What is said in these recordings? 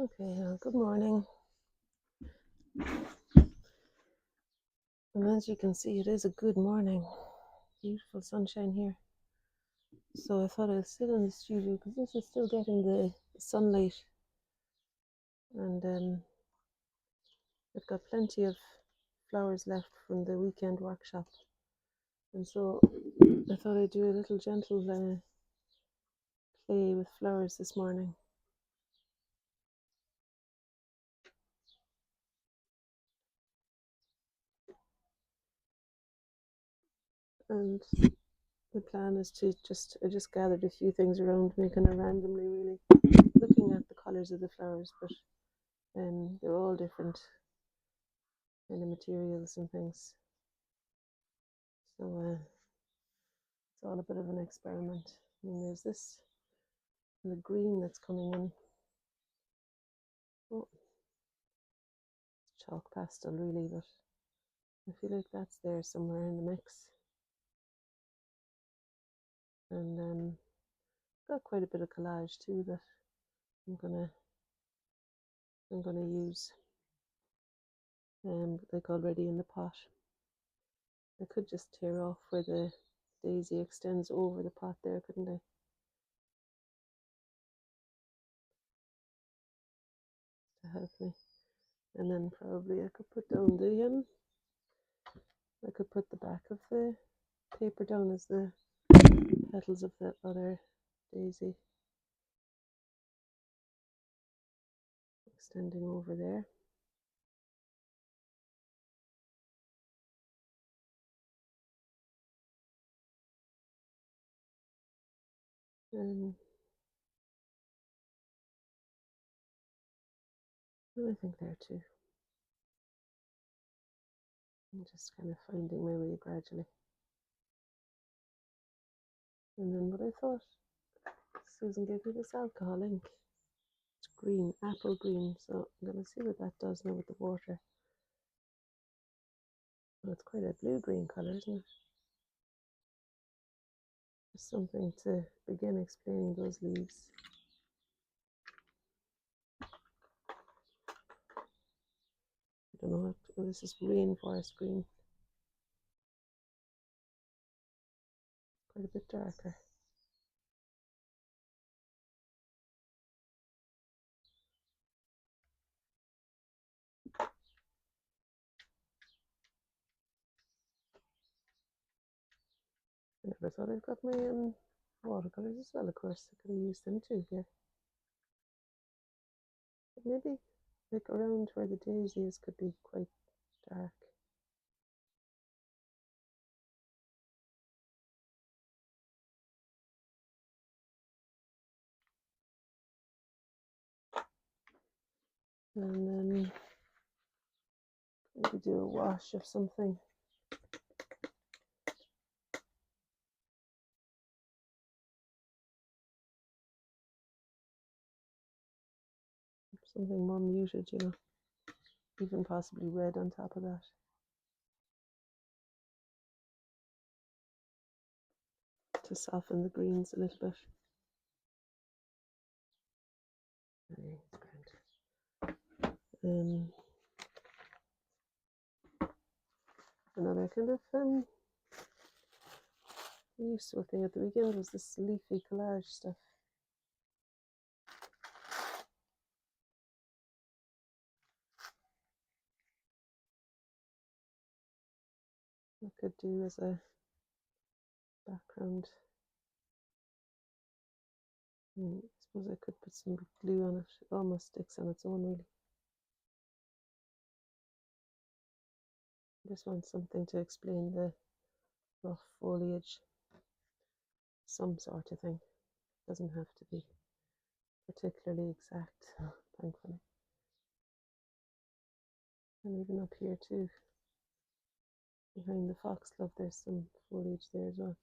Okay, good morning. And as you can see, it is a good morning. Beautiful sunshine here. So I thought I'd sit in the studio because this is still getting the sunlight, and I've got plenty of flowers left from the weekend workshop. And so I thought I'd do a little gentle play with flowers this morning. And the plan is to I just gathered a few things around me kind of randomly, really, looking at the colours of the flowers, but they're all different kind of materials and things. So it's all a bit of an experiment. I mean, there's this, the green that's coming in. Oh, it's chalk pastel really, but I feel like that's there somewhere in the mix. And got quite a bit of collage too that I'm gonna use, like already in the pot. I could just tear off where the daisy extends over the pot there, couldn't I? To help me. And then probably I could put down I could put the back of the paper down as the petals of that other daisy extending over there. And I think there too. I'm just kind of finding my way gradually. And then what I thought, Susan gave me this alcohol ink. It's green, apple green, so I'm going to see what that does now with the water. Well, it's quite a blue-green colour, isn't it? Just something to begin explaining those leaves. I don't know what, this is rainforest green. Quite a bit darker. I never thought I'd got my watercolours as well, of course. I could have used them too here. But maybe like around where the daisies could be quite dark. And then maybe do a wash of something. Something more muted, you know. Even possibly red on top of that. To soften the greens a little bit. Another kind of useful thing at the weekend was this leafy collage stuff. I could do as a background. I suppose I could put some glue on it. It almost sticks on its own, really. I just want something to explain the rough foliage, some sort of thing. It doesn't have to be particularly exact, thankfully. And even up here too, behind the foxglove, there's some foliage there as well.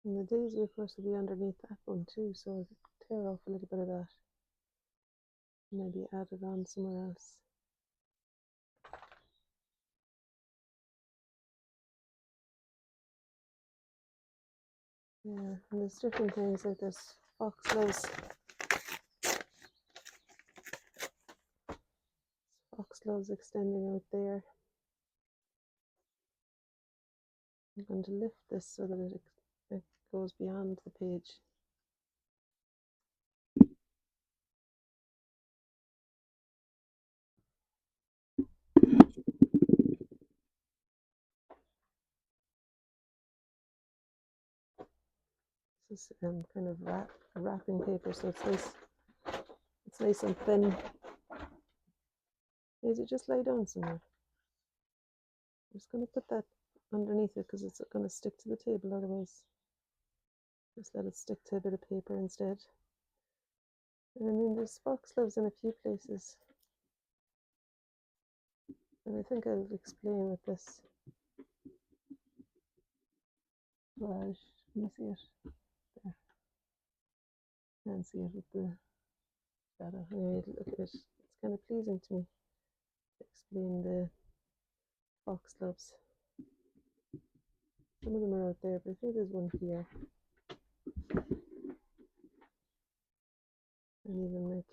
And the daisy, of course, will be underneath that one too, so I'll tear off a little bit of that. Maybe add it on somewhere else. Yeah, and there's different things, like there's foxgloves extending out there. I'm going to lift this so that it goes beyond the page. This is kind of wrapping paper, so it's nice and thin. Maybe just lay down somewhere. I'm just going to put that underneath it because it's going to stick to the table otherwise. Just let it stick to a bit of paper instead. And I mean, there's foxgloves in a few places. And I think I'll explain with this collage. Can you see it? There. Can't see it with the shadow. Anyway, look at it. It's kind of pleasing to me to explain the foxgloves. Some of them are out there, but I think there's one here. And even like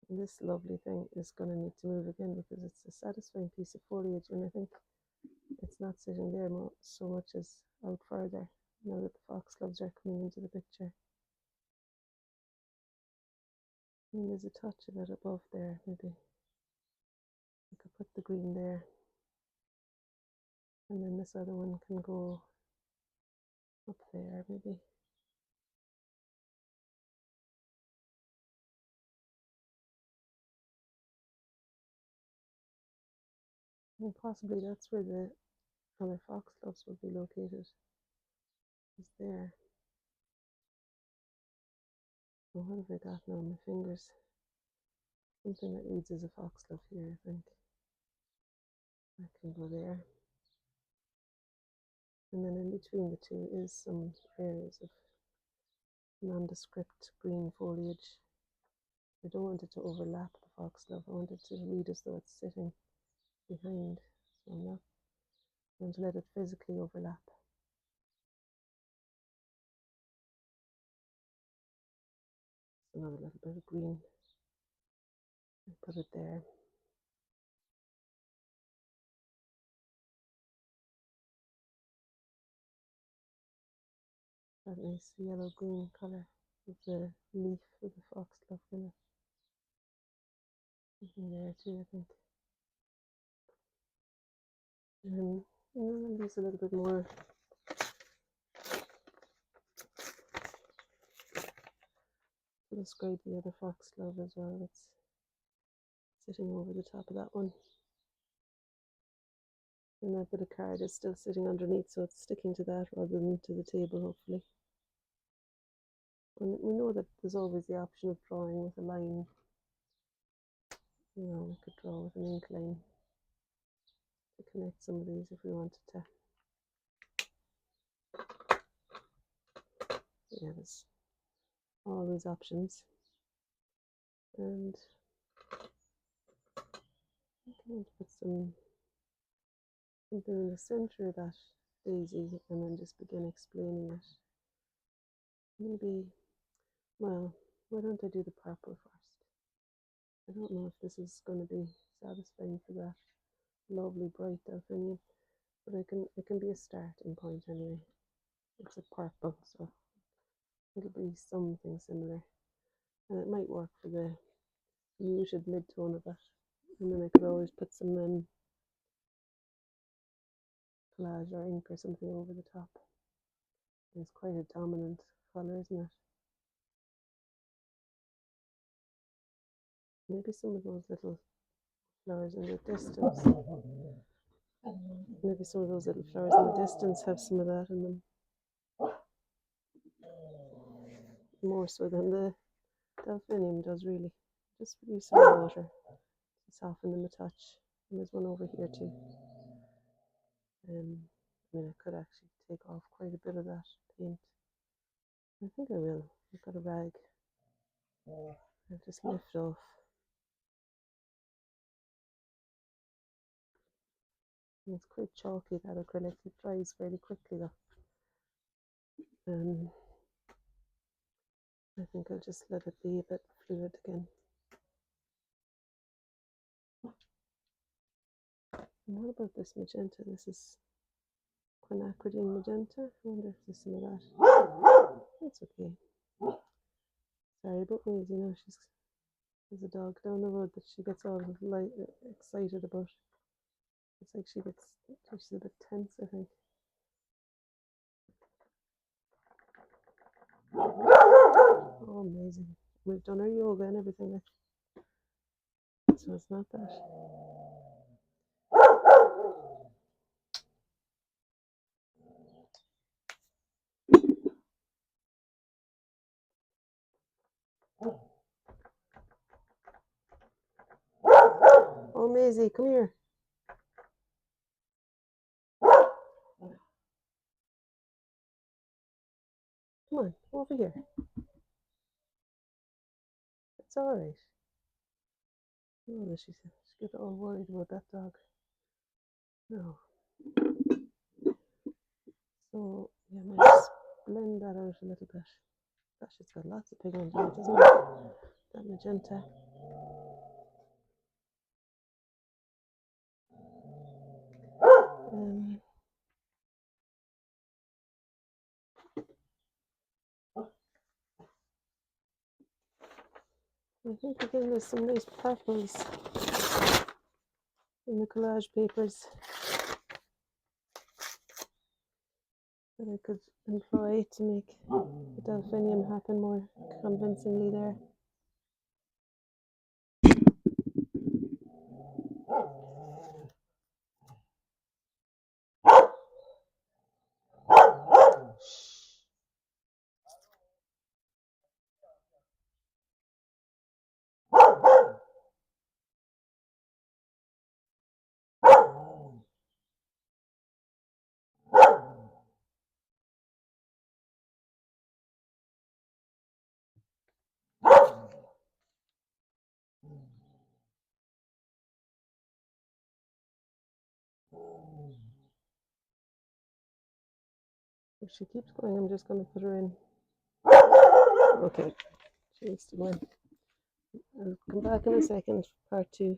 this lovely thing is going to need to move again because it's a satisfying piece of foliage, and I think it's not sitting there so much as out further now that the foxgloves are coming into the picture. I mean, there's a touch of it above there, maybe. I could put the green there, and then this other one can go up there, maybe. And possibly that's where the other foxgloves will be located. Is there. Oh, what have I got now on my fingers? Something that reads as a foxglove here, I think. That can go there. And then in between the two is some areas of nondescript green foliage. I don't want it to overlap the foxglove. I want it to read as though it's sitting behind. So I'm not going to let it physically overlap. Another little bit of green. I put it there. That nice yellow green colour with the leaf with the foxglove in it. Something there too, I think. And then I'll use a little bit more to describe the other foxglove as well. That's sitting over the top of that one. And that bit of card is still sitting underneath, so it's sticking to that rather than to the table, hopefully. And we know that there's always the option of drawing with a line. You know, we could draw with an ink line to connect some of these if we wanted to. Yeah, there's always options. And I'm going to put something in the center of that daisy and then just begin explaining it. Maybe, well, why don't I do the purple first? I don't know if this is going to be satisfying for that lovely bright delphinium, but it can be a starting point anyway. It's a purple, so it'll be something similar, and it might work for the muted mid-tone of it. And then I could always put some collage or ink or something over the top. It's quite a dominant colour, isn't it? Maybe some of those little flowers in the distance. Maybe some of those little flowers in the distance have some of that in them. More so than the delphinium does, really. Just use some water to soften them a touch. And there's one over here too. I mean, I could actually take off quite a bit of that paint. I think I will. I've got a rag. I'll just lift off. And it's quite chalky, that acrylic. It dries fairly quickly though. I think I'll just let it be a bit fluid again. And what about this magenta? This is quinacridine magenta. I wonder if there's some of that. That's okay. Sorry about Maisie now. There's a dog down the road that she gets all excited about. It's like she's a bit tense, I think. Oh, amazing. We've done our yoga and everything. So it's not that. Oh, Maisie, come here. Come on, over here. It's all right. Oh, she gets all worried about that dog. No. So, yeah, I might just blend that out a little bit. Gosh, it's got lots of pigment in it, doesn't it? That magenta. I think again there's some nice purples in the collage papers that I could employ to make the delphinium happen more convincingly there. If she keeps going, I'm just going to put her in. Okay, she needs to win. I'll come back in a second, part 2.